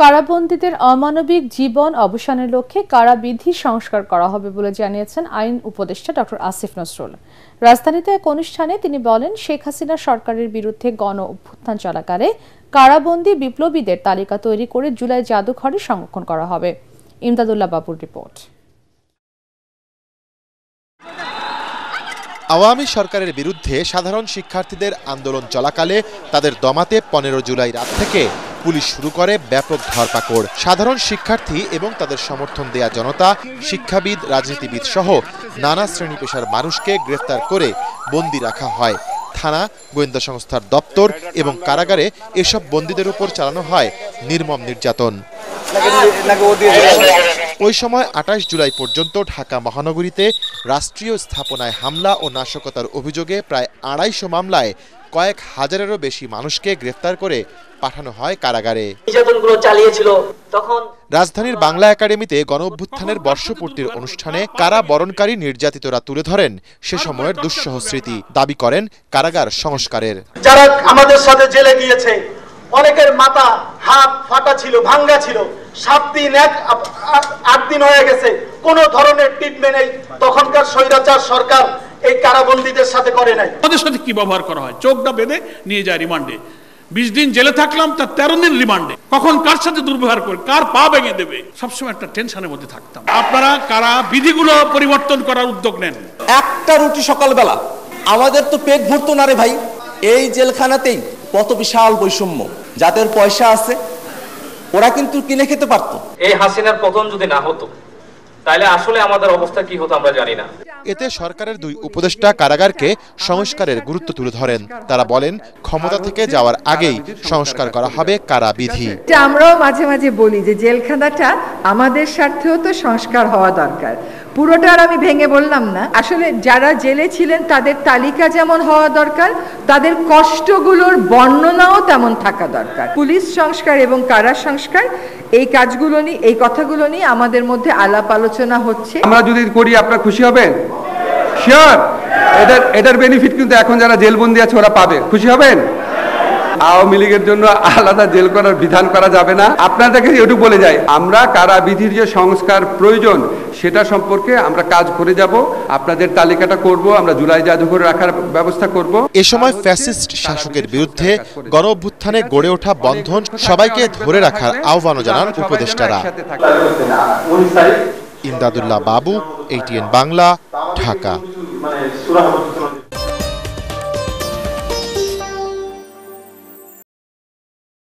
কারাবন্দীদের অমানবিক জীবন অবসানের লক্ষ্যে কারাবিধি সংস্কার করা হবে বলে জানিয়েছেন আইন উপদেষ্টা ডক্টর আসিফ নজরুল। রাজধানীতে এক অনুষ্ঠানে তিনি বলেন, শেখ হাসিনা সরকারের বিরুদ্ধে গণ অভ্যুত্থান চলাকালে কারাবন্দী বিপ্লবীদের তালিকা তৈরি করে জুলাই জাদুঘরে সংরক্ষণ করা হবে। ইমদাদুল্লাহ বাবুর রিপোর্ট। আওয়ামী সরকারের বিরুদ্ধে সাধারণ শিক্ষার্থীদের আন্দোলন চলাকালে তাদের দমাতে 15 জুলাই রাত থেকে পুলিশ শুরু করে ব্যাপক ধরপাকড়। সাধারণ শিক্ষার্থী এবং তাদের সমর্থন দেয়া জনতা, শিক্ষাবিদ, রাজনীতিবিদ সহ নানা শ্রেণী পেশার মানুষকে গ্রেফতার করে বন্দী রাখা হয়। থানা, গোয়েন্দা সংস্থার দপ্তর এবং কারাগারে এসব বন্দীদের উপর চালানো হয় নির্মম নির্যাতন। ওই সময় 28 জুলাই পর্যন্ত ঢাকা মহানগরীতে রাষ্ট্রীয় স্থাপনায় হামলা ও নাশকতার অভিযোগে প্রায় 250 মামলায় কয়েক হাজারেরও বেশি মানুষকে গ্রেফতার করে পাঠানো হয় কারাগারে। রাজধানীর বাংলা একাডেমিতে গণঅভ্যুত্থানের বর্ষপূর্তির অনুষ্ঠানে কারা বরণকারী নির্যাতিতরা তুলে ধরেন সে সময়ের দুঃসহ স্মৃতি, দাবি করেন কারাগার সংস্কারের। যারা আমাদের সাথে জেলে গিয়েছে, অনেকের মাথা হাত ফাটা ছিল, ভাঙ্গা ছিল, 7 দিন 8 দিন হয়ে গেছে, কোন ধরনের ট্রিটমেন্ট এই তখনকার স্বৈরাচার সরকার এই কারাবন্দীদের সাথে করে নাই। আমাদের সাথে কি ব্যবহার করা হয়, চোখটা বেঁধে নিয়ে যায় রিমান্ডে, 20 দিন জেলে থাকলাম, তার 13 দিন রিমান্ডে। কখন কার সাথে দুর্ব্যবহার করে, কার পা ভেঙে দেবে, সবসময় একটা টেনশনের মধ্যে থাকতাম। আপনারা কারা বিধিগুলো পরিবর্তন করার উদ্যোগ নেন। একটা রুটি সকালবেলা, আমাদের তো পেট ভরতো না রে ভাই। এই জেলখানাতেই কত বিশাল বৈষম্য, যাদের পয়সা আছে ওরা কিন্তু কিনে খেতে পারতো। এই হাসিনার পতন যদি না হতো তাহলে আসলে আমাদের অবস্থা কি হতো আমরা জানি না। এতে সরকারের 2 উপদেষ্টা কারাগারকে সংস্কারের গুরুত্ব তুলে ধরেন। তারা বলেন, ক্ষমতা থেকে যাওয়ার আগেই সংস্কার করা হবে কারাবিধি। আমরাও মাঝে মাঝে বলি যে জেলখানাটা আমাদের স্বার্থেও তো সংস্কার হওয়া দরকার। পুরোটা আর আমি ভেঙে বললাম না, আসলে যারা জেলে ছিলেন তাদের তালিকা যেমন হওয়া দরকার, তাদের কষ্টগুলোর বর্ণনাও তেমন থাকা দরকার। পুলিশ সংস্কার এবং কারা সংস্কার, এই কাজগুলো নিয়ে, এই কথাগুলো নিয়ে আমাদের মধ্যে আলাপ আলোচনা হচ্ছে। আমরা যদি করি আপনারা খুশি হবেন? শিওর? এটার বেনিফিট কিন্তু এখন যারা জেলবন্দি আছে ওরা পাবে। খুশি হবেন? আওয়ামী লীগের জন্য আলাদা জেল করার বিধান করা যাবে না। আপনাদেরকে এটুকু বলে যাই, আমরা কারাবিধির যে সংস্কার প্রয়োজন সেটা সম্পর্কে আমরা কাজ করে যাব। আপনাদের তালিকাটা করব, আমরা জুলাই জাদুঘরে রাখার ব্যবস্থা করব। এ সময় ফ্যাসিস্ট শাসকের বিরুদ্ধে গণঅভ্যুত্থানে গড়ে ওঠা বন্ধন সবাইকে ধরে রাখার আহ্বানও জানান উপদেষ্টারা। ইমদাদুল্লাহ বাবু, ATN বাংলা, ঢাকা।